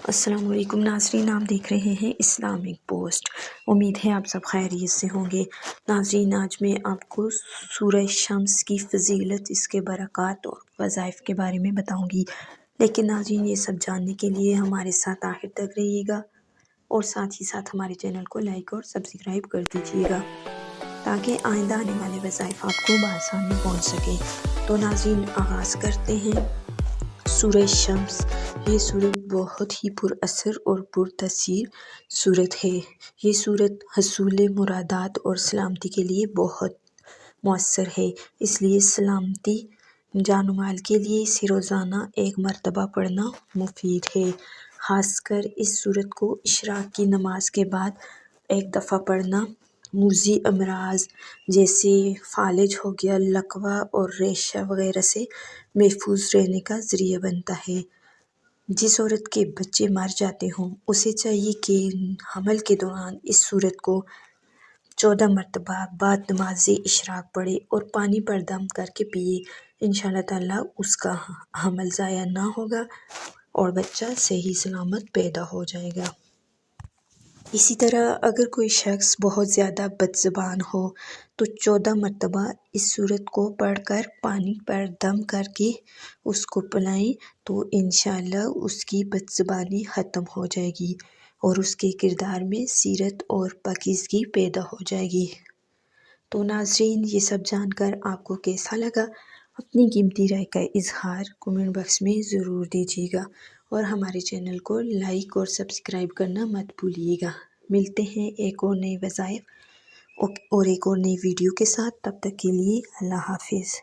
السلام علیکم ناظرین، آپ دیکھ رہے ہیں اسلامک پوسٹ۔ امید ہے آپ سب خیریت سے ہوں گے۔ ناظرین، آج میں آپ کو سورہ شمس کی فضیلت، اس کے برکات اور وظائف کے بارے میں بتاؤں گی، لیکن ناظرین یہ سب جاننے کے لیے ہمارے ساتھ آخر تک رہیے گا اور ساتھ ہی ساتھ ہمارے چینل کو لائک اور سبسکرائب کر دیجیے گا تاکہ آئندہ آنے والے وظائف آپ کو بآسانی پہنچ سکیں۔ تو ناظرین، آغاز کرتے ہیں۔ سورہ شمس، یہ سورت بہت ہی پر اثر اور پر تاثیر سورت ہے۔ یہ سورت حصول مرادات اور سلامتی کے لیے بہت مؤثر ہے، اس لیے سلامتی جان و مال کے لیے اسے روزانہ ایک مرتبہ پڑھنا مفید ہے۔ خاص کر اس سورت کو اشراق کی نماز کے بعد ایک دفعہ پڑھنا موذی امراض جیسے فالج ہو گیا، لکوہ اور ریشہ وغیرہ سے محفوظ رہنے کا ذریعہ بنتا ہے۔ جس عورت کے بچے مر جاتے ہوں اسے چاہیے کہ حمل کے دوران اس سورت کو 14 مرتبہ بعد نماز اشراق پڑھے اور پانی پر دم کر کے پیے۔ انشاءاللہ تعالیٰ اس کا حمل ضائع نہ ہوگا اور بچہ صحیح سلامت پیدا ہو جائے گا۔ اسی طرح اگر کوئی شخص بہت زیادہ بد زبان ہو تو 14 مرتبہ اس سورت کو پڑھ کر پانی پر دم کر کے اس کو پلائیں تو انشاءاللہ اس کی بد زبانی ختم ہو جائے گی اور اس کے کردار میں سیرت اور پاکیزگی پیدا ہو جائے گی۔ تو ناظرین، یہ سب جان کر آپ کو کیسا لگا؟ اپنی قیمتی رائے کا اظہار کمنٹ باکس میں ضرور دیجیے گا اور ہمارے چینل کو لائک اور سبسکرائب کرنا مت بھولیے گا۔ ملتے ہیں ایک اور نئے وظائف اور ایک اور نئی ویڈیو کے ساتھ، تب تک کے لیے اللہ حافظ۔